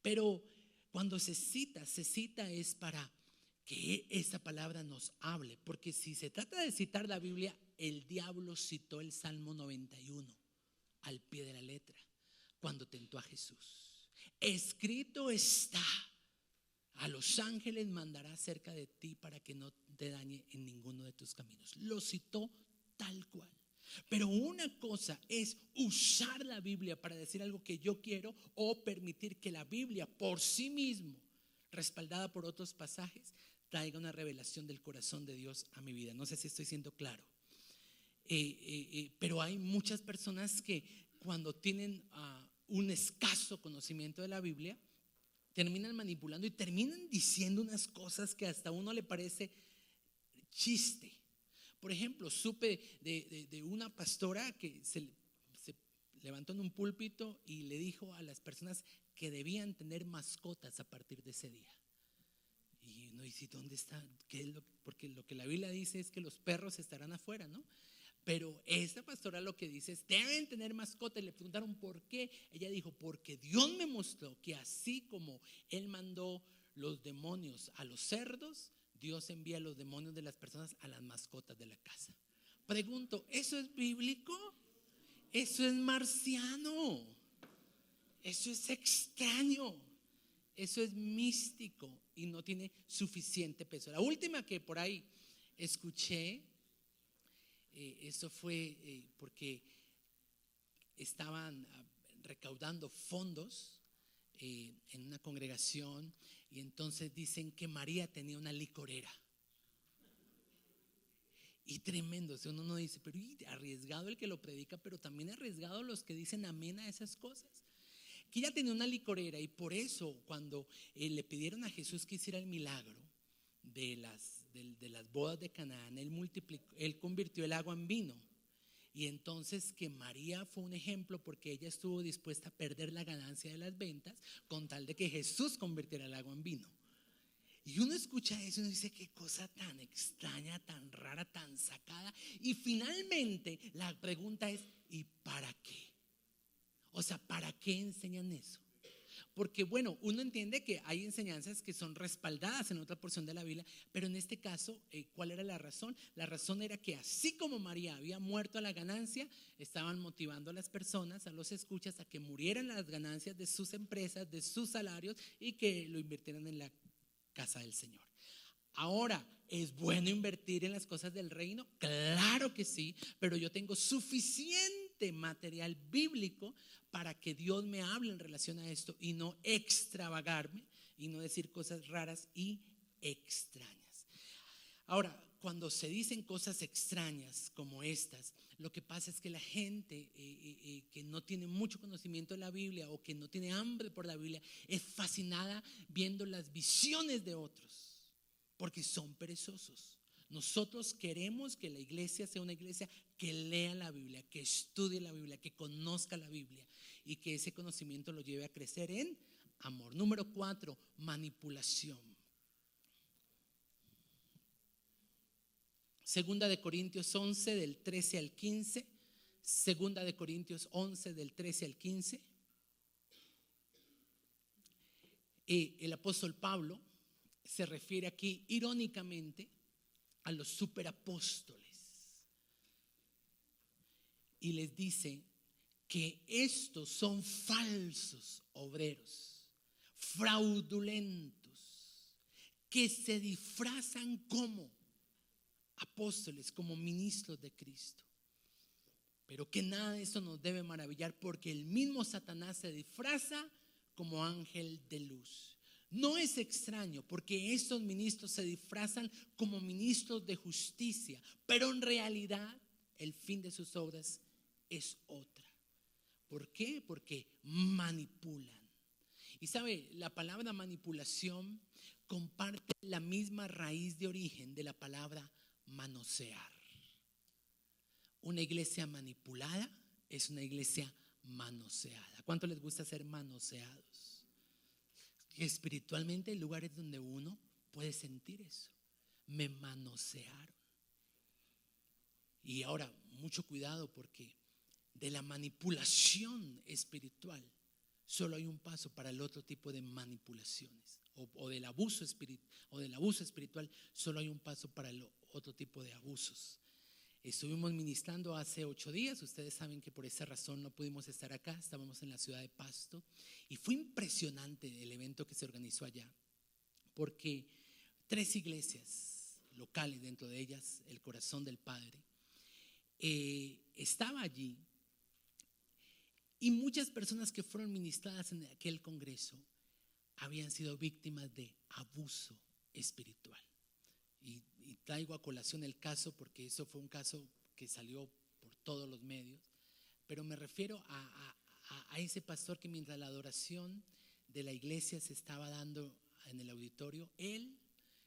Pero cuando se cita es para que esa palabra nos hable, porque si se trata de citar la Biblia, el diablo citó el Salmo 91 al pie de la letra cuando tentó a Jesús. Escrito está, a los ángeles mandará cerca de ti para que no te dañe en ninguno de tus caminos. Lo citó tal cual. Pero una cosa es usar la Biblia para decir algo que yo quiero, o permitir que la Biblia por sí mismo, respaldada por otros pasajes, traiga una revelación del corazón de Dios a mi vida. No sé si estoy siendo claro. Pero hay muchas personas que cuando tienen un escaso conocimiento de la Biblia, terminan manipulando y terminan diciendo unas cosas que hasta a uno le parece chiste. Por ejemplo, supe de una pastora que se levantó en un púlpito y le dijo a las personas que debían tener mascotas a partir de ese día. Y uno dice, ¿dónde está? Porque lo que la Biblia dice es que los perros estarán afuera, ¿no? Pero esta pastora lo que dice es, deben tener mascotas. Y le preguntaron por qué. Ella dijo, porque Dios me mostró que así como Él mandó los demonios a los cerdos, Dios envía los demonios de las personas a las mascotas de la casa. Pregunto, ¿eso es bíblico? Eso es marciano. Eso es extraño. Eso es místico y no tiene suficiente peso. La última que por ahí escuché, eso fue porque estaban recaudando fondos en una congregación, y entonces dicen que María tenía una licorera. Y tremendo, o sea, uno no dice, pero arriesgado el que lo predica, pero también arriesgado los que dicen amén a esas cosas. Que ella tenía una licorera, y por eso cuando le pidieron a Jesús que hiciera el milagro de las bodas de Canaán, él convirtió el agua en vino. Y entonces que María fue un ejemplo, porque ella estuvo dispuesta a perder la ganancia de las ventas con tal de que Jesús convirtiera el agua en vino. Y uno escucha eso y uno dice, qué cosa tan extraña, tan rara, tan sacada. Y finalmente la pregunta es, ¿y para qué? O sea, ¿para qué enseñan eso? Porque bueno, uno entiende que hay enseñanzas que son respaldadas en otra porción de la Biblia, pero en este caso, ¿cuál era la razón? La razón era que así como María había muerto a la ganancia, estaban motivando a las personas, a los escuchas, a que murieran las ganancias de sus empresas, de sus salarios, y que lo invirtieran en la casa del Señor. Ahora, ¿es bueno invertir en las cosas del reino? Claro que sí, pero yo tengo suficiente material bíblico para que Dios me hable en relación a esto y no extravagarme y no decir cosas raras y extrañas. Ahora, cuando se dicen cosas extrañas como estas, lo que pasa es que la gente que no tiene mucho conocimiento de la Biblia o que no tiene hambre por la Biblia es fascinada viendo las visiones de otros, porque son perezosos. Nosotros queremos que la iglesia sea una iglesia que lea la Biblia, que estudie la Biblia, que conozca la Biblia y que ese conocimiento lo lleve a crecer en amor. Número 4, manipulación. Segunda de Corintios 11 del 13 al 15. Segunda de Corintios 11 del 13 al 15. El apóstol Pablo se refiere aquí irónicamente a los superapóstoles y les dice que estos son falsos obreros, fraudulentos, que se disfrazan como apóstoles, como ministros de Cristo. Pero que nada de eso nos debe maravillar, porque el mismo Satanás se disfraza como ángel de luz. No es extraño, porque estos ministros se disfrazan como ministros de justicia, pero en realidad el fin de sus obras es otra. ¿Por qué? Porque manipulan. Y sabe, la palabra manipulación comparte la misma raíz de origen de la palabra manosear. Una iglesia manipulada es una iglesia manoseada. ¿Cuánto les gusta ser manoseados? Espiritualmente hay lugares donde uno puede sentir eso. Me manosearon. Y ahora, mucho cuidado, porque de la manipulación espiritual solo hay un paso para el otro tipo de manipulaciones, o del abuso espiritual solo hay un paso para el otro tipo de abusos. Estuvimos ministrando hace 8 días, ustedes saben que por esa razón no pudimos estar acá, estábamos en la ciudad de Pasto, y fue impresionante el evento que se organizó allá, porque 3 iglesias locales, dentro de ellas el Corazón del Padre, estaba allí. Y muchas personas que fueron ministradas en aquel congreso habían sido víctimas de abuso espiritual. Y traigo a colación el caso porque eso fue un caso que salió por todos los medios. pero me refiero a ese pastor que mientras la adoración de la iglesia se estaba dando en el auditorio, él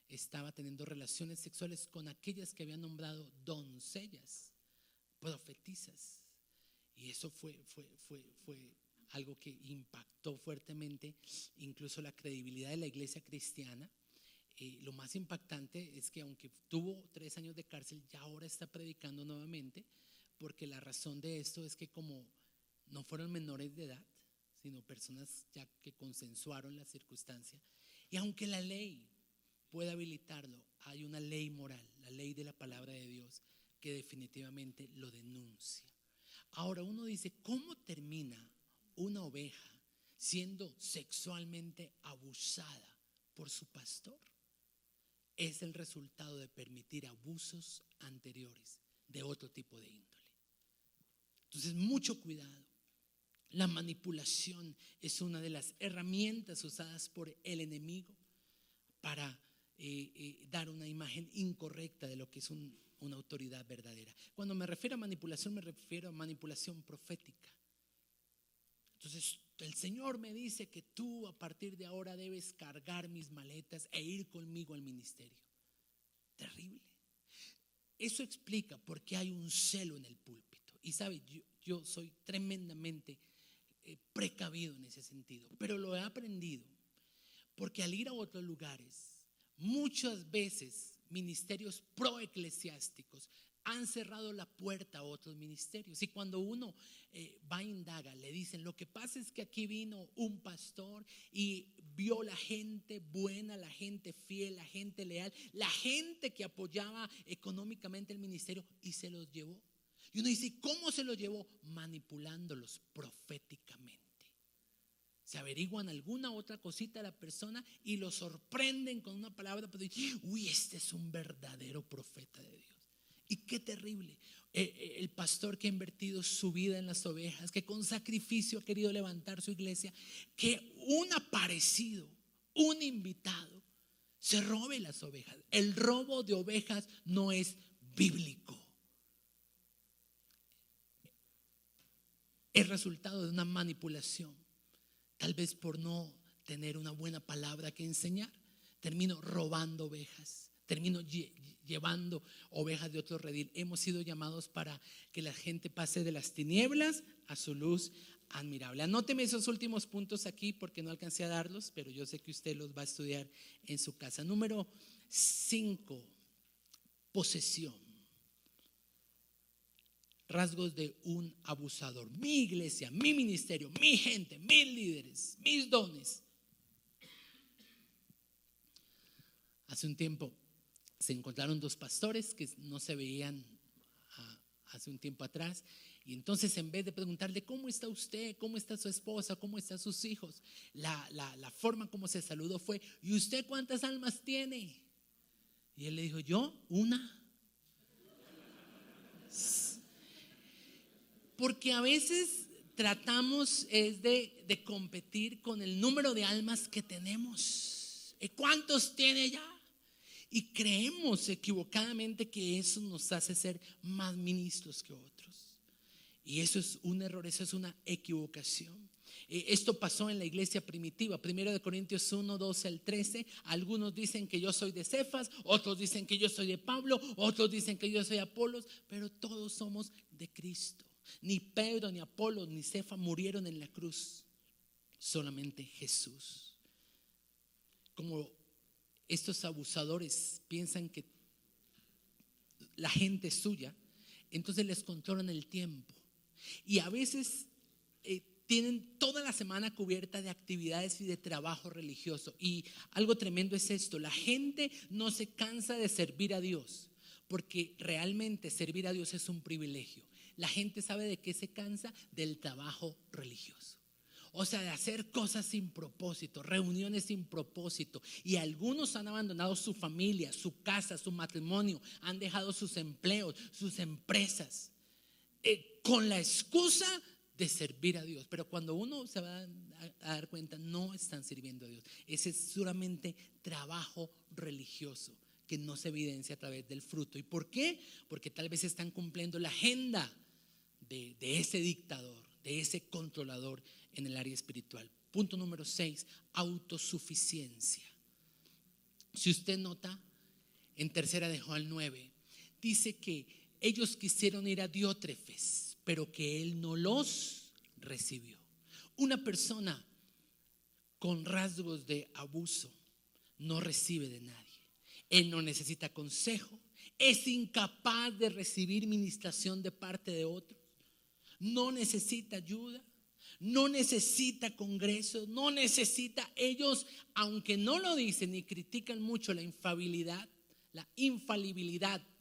estaba teniendo relaciones sexuales con aquellas que habían nombrado doncellas, profetizas. Y eso fue algo que impactó fuertemente incluso la credibilidad de la iglesia cristiana. Lo más impactante es que aunque tuvo 3 años de cárcel, ya ahora está predicando nuevamente, porque la razón de esto es que como no fueron menores de edad, sino personas ya que consensuaron la circunstancia, y aunque la ley puede habilitarlo, hay una ley moral, la ley de la palabra de Dios, que definitivamente lo denuncia. Ahora uno dice, ¿cómo termina una oveja siendo sexualmente abusada por su pastor? Es el resultado de permitir abusos anteriores de otro tipo de índole. Entonces, mucho cuidado. La manipulación es una de las herramientas usadas por el enemigo para dar una imagen incorrecta de lo que es una autoridad verdadera. Cuando me refiero a manipulación, me refiero a manipulación profética. Entonces el Señor me dice que tú a partir de ahora debes cargar mis maletas e ir conmigo al ministerio. Terrible. Eso explica por qué hay un celo en el púlpito. Y sabe, yo soy tremendamente precavido en ese sentido, pero lo he aprendido porque al ir a otros lugares, muchas veces ministerios proeclesiásticos han cerrado la puerta a otros ministerios. Y cuando uno va a indagar, le dicen, lo que pasa es que aquí vino un pastor y vio la gente buena, la gente fiel, la gente leal, la gente que apoyaba económicamente el ministerio, y se los llevó. Y uno dice, ¿cómo se los llevó? Manipulándolos proféticamente. Se averiguan alguna otra cosita de la persona y lo sorprenden con una palabra, pero dicen, uy, este es un verdadero profeta de Dios. Y qué terrible, el pastor que ha invertido su vida en las ovejas, que con sacrificio ha querido levantar su iglesia, que un aparecido, un invitado, se robe las ovejas. El robo de ovejas no es bíblico. Es resultado de una manipulación. Tal vez por no tener una buena palabra que enseñar, termino robando ovejas. Termino llevando ovejas de otro redil. Hemos sido llamados para que la gente pase de las tinieblas a su luz admirable. Anóteme esos últimos puntos aquí porque no alcancé a darlos, pero yo sé que usted los va a estudiar en su casa. Número 5, posesión. Rasgos de un abusador. Mi iglesia, mi ministerio, mi gente, mis líderes, mis dones. Hace un tiempo se encontraron 2 pastores que no se veían hace un tiempo atrás, y entonces en vez de preguntarle ¿cómo está usted? ¿Cómo está su esposa? ¿Cómo están sus hijos? La forma como se saludó fue, ¿y usted cuántas almas tiene? Y él le dijo, yo, una. Porque a veces tratamos es de competir con el número de almas que tenemos. ¿Cuántos tiene ya? Y creemos equivocadamente que eso nos hace ser más ministros que otros. Y eso es un error, eso es una equivocación. Esto pasó en la iglesia primitiva. 1 Corintios 1, 12 al 13. Algunos dicen que yo soy de Cefas, otros dicen que yo soy de Pablo, otros dicen que yo soy de Apolos, pero todos somos de Cristo. Ni Pedro, ni Apolos, ni Cefas murieron en la cruz, solamente Jesús. Como estos abusadores piensan que la gente es suya, entonces les controlan el tiempo. Y a veces tienen toda la semana cubierta de actividades y de trabajo religioso. Y algo tremendo es esto: la gente no se cansa de servir a Dios, porque realmente servir a Dios es un privilegio. La gente sabe de qué se cansa: del trabajo religioso. O sea, de hacer cosas sin propósito, reuniones sin propósito. Y algunos han abandonado su familia, su casa, su matrimonio, han dejado sus empleos, sus empresas, con la excusa de servir a Dios. Pero cuando uno se va a dar cuenta, no están sirviendo a Dios. Ese es solamente trabajo religioso que no se evidencia a través del fruto. ¿Y por qué? Porque tal vez están cumpliendo la agenda de ese dictador, de ese controlador en el área espiritual. Punto número 6, autosuficiencia. Si usted nota, en tercera de Juan 9, dice que ellos quisieron ir a Diótrefes, pero que él no los recibió. Una persona con rasgos de abuso no recibe de nadie. Él no necesita consejo, es incapaz de recibir ministración de parte de otros, no necesita ayuda, no necesita congresos, no necesita. Ellos, aunque no lo dicen y critican mucho la infalibilidad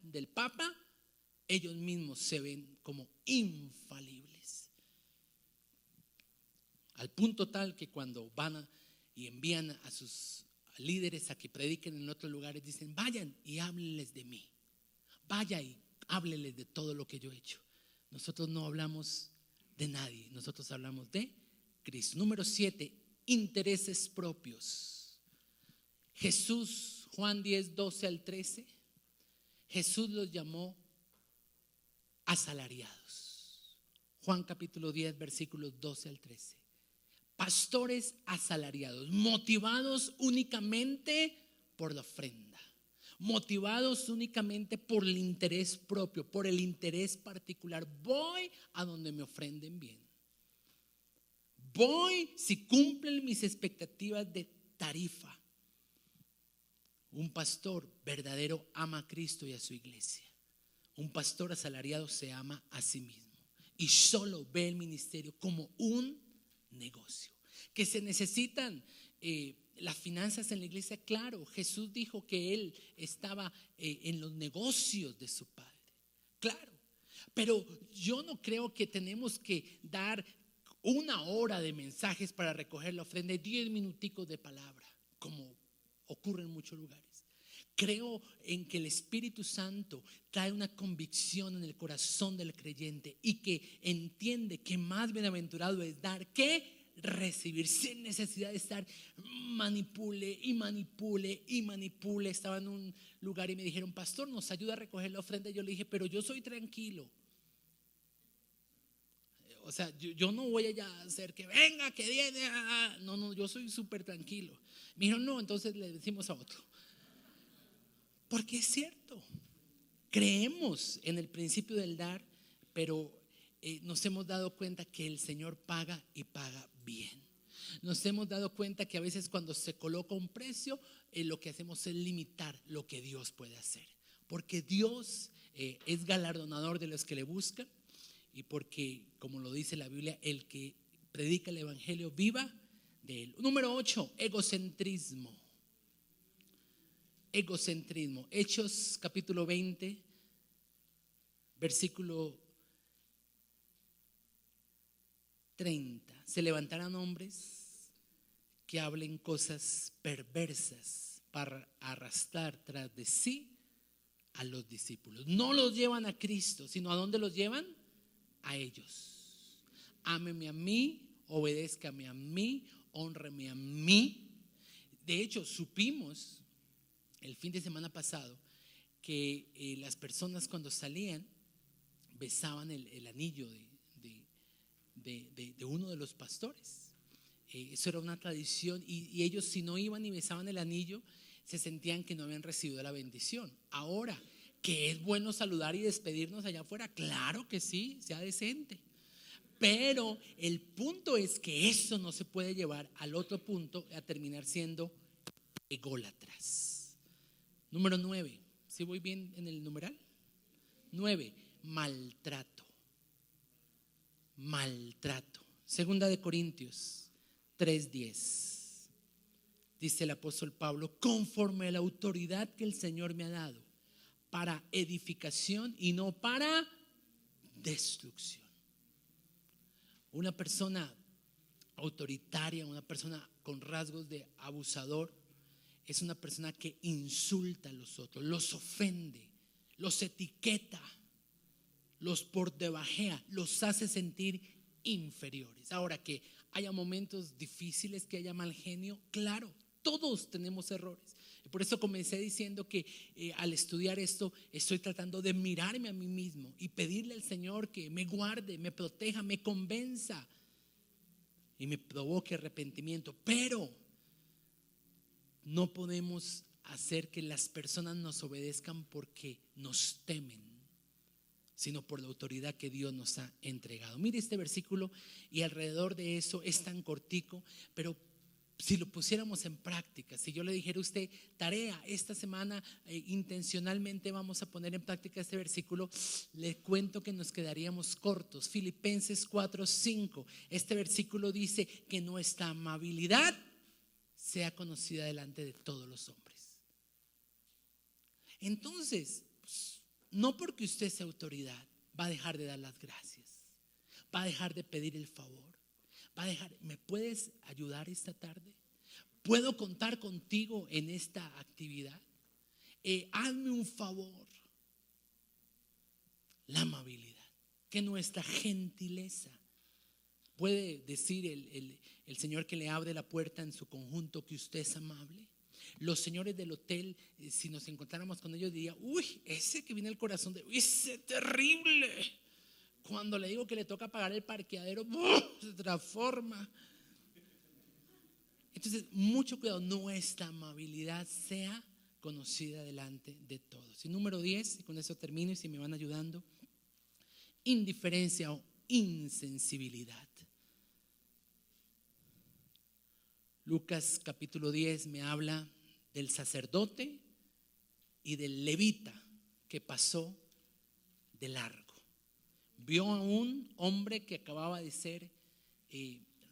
del Papa, ellos mismos se ven como infalibles. Al punto tal que cuando van y envían a sus líderes a que prediquen en otros lugares, dicen: vayan y háblenles de mí, vaya y háblenles de todo lo que yo he hecho. Nosotros no hablamos de nadie, nosotros hablamos de Cristo. Número 7, intereses propios. Jesús, Juan 10, 12 al 13, Jesús los llamó asalariados. Juan capítulo 10, versículos 12 al 13. Pastores asalariados, motivados únicamente por la ofrenda, motivados únicamente por el interés propio, por el interés particular. Voy a donde me ofrenden bien, voy si cumplen mis expectativas de tarifa. Un pastor verdadero ama a Cristo y a su iglesia. Un pastor asalariado se ama a sí mismo y solo ve el ministerio como un negocio. Que se necesitan las finanzas en la iglesia, claro. Jesús dijo que él estaba en los negocios de su Padre, claro. Pero yo no creo que tenemos que dar 1 hora de mensajes para recoger la ofrenda y 10 minuticos de palabra, como ocurre en muchos lugares. Creo en que el Espíritu Santo trae una convicción en el corazón del creyente y que entiende que más bienaventurado es dar que recibir, sin necesidad de estar manipule y manipule y manipule. Estaba en un lugar y me dijeron: pastor, ¿nos ayuda a recoger la ofrenda? Y yo le dije: pero yo soy tranquilo. O sea, yo no voy allá a hacer que venga, que viene. No, yo soy súper tranquilo. Me dijeron: no, entonces le decimos a otro. Porque es cierto, creemos en el principio del dar, pero nos hemos dado cuenta que el Señor paga y paga bien. Nos hemos dado cuenta que a veces cuando se coloca un precio, lo que hacemos es limitar lo que Dios puede hacer. Porque Dios es galardonador de los que le buscan, y porque, como lo dice la Biblia, el que predica el evangelio viva de él. Número 8, egocentrismo. Egocentrismo. Hechos capítulo 20, versículo 30. Se levantarán hombres que hablen cosas perversas para arrastrar tras de sí a los discípulos. No los llevan a Cristo, sino ¿a dónde los llevan? A ellos. Ámeme a mí, obedézcame a mí, hónreme a mí. De hecho, supimos el fin de semana pasado que las personas cuando salían besaban el anillo de uno de los pastores. Eso era una tradición, y ellos, si no iban y besaban el anillo, se sentían que no habían recibido la bendición. Ahora, que es bueno saludar y despedirnos allá afuera, claro que sí, sea decente. Pero el punto es que eso no se puede llevar al otro punto, a terminar siendo ególatras. Número 9, ¿sí voy bien en el numeral? 9, maltrato. Maltrato. Segunda de Corintios 3:10. Dice el apóstol Pablo: conforme a la autoridad que el Señor me ha dado, para edificación y no para destrucción. Una persona autoritaria, una persona con rasgos de abusador, es una persona que insulta a los otros, los ofende, los etiqueta, los pordebajea, los hace sentir inferiores. Ahora, que haya momentos difíciles, que haya mal genio, claro, todos tenemos errores. Por eso comencé diciendo que al estudiar esto estoy tratando de mirarme a mí mismo y pedirle al Señor que me guarde, me proteja, me convenza y me provoque arrepentimiento. Pero no podemos hacer que las personas nos obedezcan porque nos temen, sino por la autoridad que Dios nos ha entregado. Mire este versículo y alrededor de eso es tan cortico, pero si lo pusiéramos en práctica, si yo le dijera a usted, tarea, esta semana intencionalmente vamos a poner en práctica este versículo, le cuento que nos quedaríamos cortos. Filipenses 4:5, este versículo dice que nuestra amabilidad sea conocida delante de todos los hombres. Entonces, no porque usted sea autoridad va a dejar de dar las gracias, va a dejar de pedir el favor, va a dejar. ¿Me puedes ayudar esta tarde? ¿Puedo contar contigo en esta actividad? Hazme un favor. La amabilidad, que nuestra gentileza. ¿Puede decir el señor que le abre la puerta en su conjunto que usted es amable? Los señores del hotel, si nos encontráramos con ellos, diría: uy, ese que viene al corazón de, uy, ese terrible. Cuando le digo que le toca pagar el parqueadero, se transforma. Entonces, mucho cuidado, nuestra amabilidad sea conocida delante de todos. Y número 10, y con eso termino y si me van ayudando, indiferencia o insensibilidad. Lucas capítulo 10 me habla del sacerdote y del levita que pasó de largo. Vio a un hombre que acababa de ser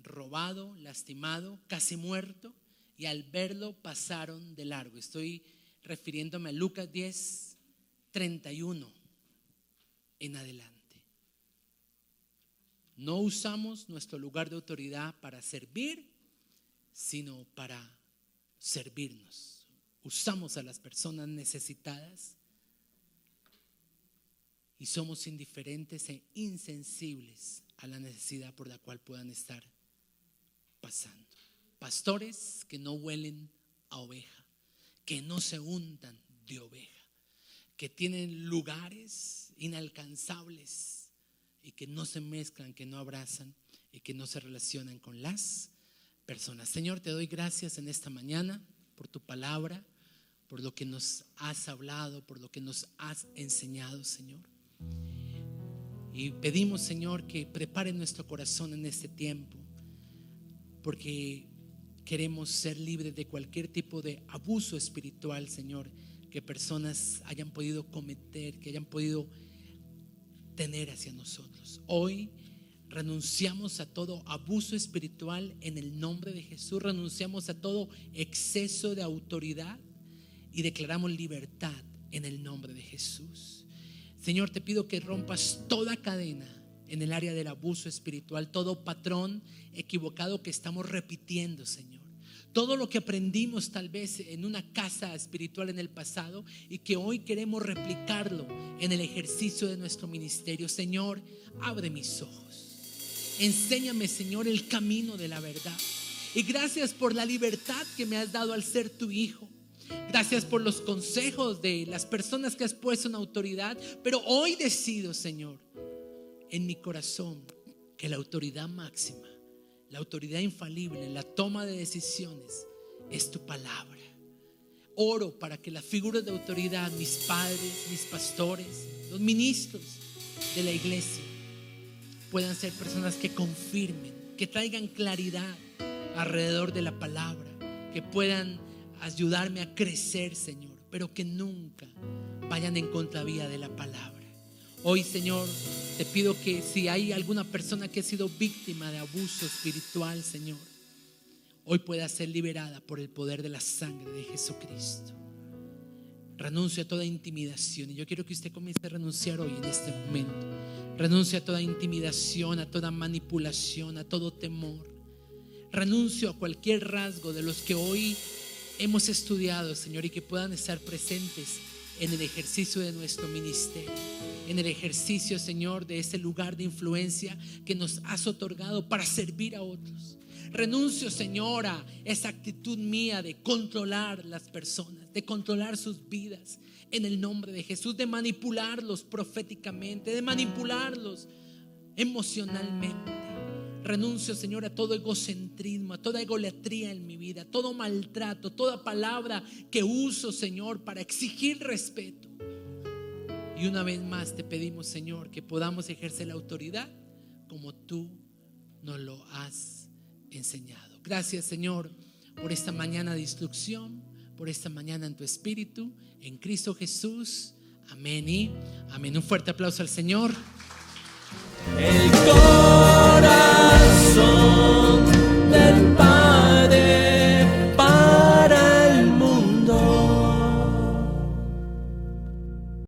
robado, lastimado, casi muerto, y al verlo pasaron de largo. Estoy refiriéndome a Lucas 10:31 en adelante. No usamos nuestro lugar de autoridad para servir, sino para servirnos. Usamos a las personas necesitadas y somos indiferentes e insensibles a la necesidad por la cual puedan estar pasando. Pastores que no huelen a oveja, que no se untan de oveja, que tienen lugares inalcanzables y que no se mezclan, que no abrazan y que no se relacionan con las personas. Señor, te doy gracias en esta mañana por tu palabra, por lo que nos has hablado, por lo que nos has enseñado, Señor. Y pedimos, Señor, que prepare nuestro corazón en este tiempo, porque queremos ser libres de cualquier tipo de abuso espiritual, Señor, que personas hayan podido cometer, que hayan podido tener hacia nosotros. Hoy renunciamos a todo abuso espiritual en el nombre de Jesús. Renunciamos a todo exceso de autoridad y declaramos libertad en el nombre de Jesús. Señor, te pido que rompas toda cadena en el área del abuso espiritual, todo patrón equivocado que estamos repitiendo, Señor. Todo lo que aprendimos tal vez en una casa espiritual en el pasado y que hoy queremos replicarlo en el ejercicio de nuestro ministerio. Señor, abre mis ojos. Enséñame, Señor, el camino de la verdad. Y gracias por la libertad que me has dado al ser tu hijo. Gracias por los consejos de las personas que has puesto en autoridad. Pero hoy decido, Señor, en mi corazón, que la autoridad máxima, la autoridad infalible en la toma de decisiones es tu palabra. Oro para que las figuras de autoridad, mis padres, mis pastores, los ministros de la iglesia, puedan ser personas que confirmen, que traigan claridad alrededor de la palabra, que puedan ayudarme a crecer, Señor, pero que nunca vayan en contravía de la palabra. Hoy, Señor, te pido que si hay alguna persona que ha sido víctima de abuso espiritual, Señor, hoy pueda ser liberada por el poder de la sangre de Jesucristo. Renuncio a toda intimidación, y yo quiero que usted comience a renunciar hoy en este momento. Renuncio a toda intimidación, a toda manipulación, a todo temor. Renuncio a cualquier rasgo de los que hoy hemos estudiado, Señor, y que puedan estar presentes en el ejercicio de nuestro ministerio, en el ejercicio, Señor, de ese lugar de influencia que nos has otorgado para servir a otros. Renuncio, Señor, a esa actitud mía de controlar las personas, de controlar sus vidas, en el nombre de Jesús, de manipularlos proféticamente, de manipularlos emocionalmente. Renuncio, Señor, a todo egocentrismo, a toda egolatría en mi vida, a todo maltrato, toda palabra que uso, Señor, para exigir respeto. Y una vez más te pedimos, Señor, que podamos ejercer la autoridad como tú nos lo has enseñado. Gracias, Señor, por esta mañana de instrucción, por esta mañana en tu espíritu, en Cristo Jesús. Amén y amén. Un fuerte aplauso al Señor. El corazón